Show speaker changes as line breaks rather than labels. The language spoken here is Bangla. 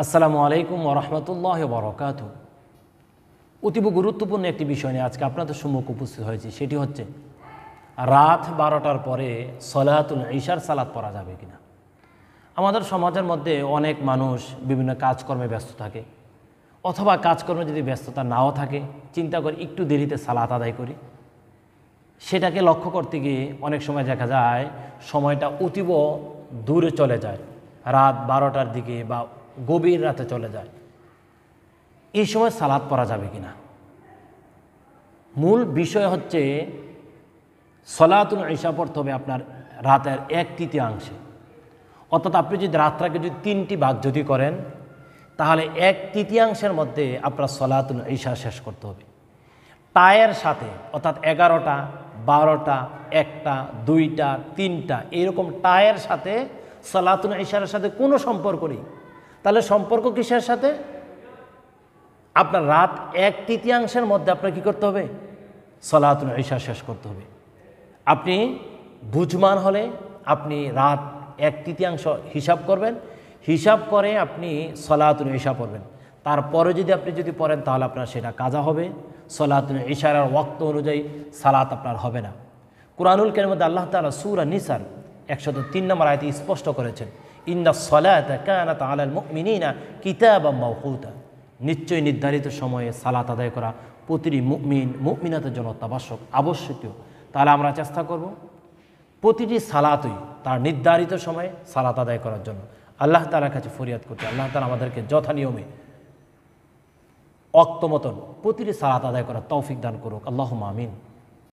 আসসালামু আলাইকুম ওরহমতুল্লাহ বরকাতুহু। অতীব গুরুত্বপূর্ণ একটি বিষয় নিয়ে আজকে আপনাদের সম্মুখে উপস্থিত হয়েছি। সেটি হচ্ছে রাত 12টার পরে সলাতুল ইশার সালাত পড়া যাবে কিনা। আমাদের সমাজের মধ্যে অনেক মানুষ বিভিন্ন কাজকর্মে ব্যস্ত থাকে, অথবা কাজকর্মে যদি ব্যস্ততা নাও থাকে চিন্তা করে একটু দেরিতে সালাত আদায় করি। সেটাকে লক্ষ্য করতে গিয়ে অনেক সময় দেখা যায় সময়টা অতীব দূরে চলে যায়, রাত 12টার দিকে বা গভীর রাতে চলে যায়। এই সময় সালাত পড়া যাবে কিনা। মূল বিষয় হচ্ছে সলাতুল ইশা পড়তে হবে আপনার রাতের 1/3 অর্থাৎ আপনি যদি রাতটাকে যদি 3টি ভাগ যদি করেন তাহলে 1/3 মধ্যে আপনার সলাতুল ইশা শেষ করতে হবে। টায়ের সাথে অর্থাৎ 11টা 12টা 1টা 2টা 3টা এরকম টায়ের সাথে সলাতুল ইশার সাথে কোনো সম্পর্ক নেই। তাহলে সম্পর্ক কিসের সাথে? আপনার রাত 1/3 মধ্যে আপনার কী করতে হবে? সলাতুল ইশা শেষ করতে হবে। আপনি বুঝমান হলে আপনি রাত 1/3 হিসাব করবেন, হিসাব করে আপনি সলাতুল ইশা পড়বেন। তারপরে আপনি যদি পড়েন তাহলে আপনার সেটা কাজা হবে। সলাতুল ইশার ওয়াক্ত অনুযায়ী সালাত আপনার হবে না। কুরআনুল কারীমের মধ্যে আল্লাহ তাআলা সূরা নিসার 103 নম্বর আয়াতে স্পষ্ট করেছেন, ইন্নাস সালাতা কানাত আলাল মুমিনিনা কিতাবাম মাওকুতা। নিশ্চয় নির্ধারিত সময়ে সালাত আদায় করা প্রতিটি মুমিনাতের জন্য আবশ্যকীয়। তাহলে আমরা চেষ্টা করব প্রতিটি সালাতই তার নির্ধারিত সময়ে সালাত আদায় করার জন্য। আল্লাহ তাআলার কাছে ফরিয়াদ করতে, আল্লাহ তাআলা আমাদেরকে যথা নিয়মে ওয়াক্ত মতন প্রতিটি সালাত আদায় করার তৌফিক দান করুক। আল্লাহুম্মা আমিন।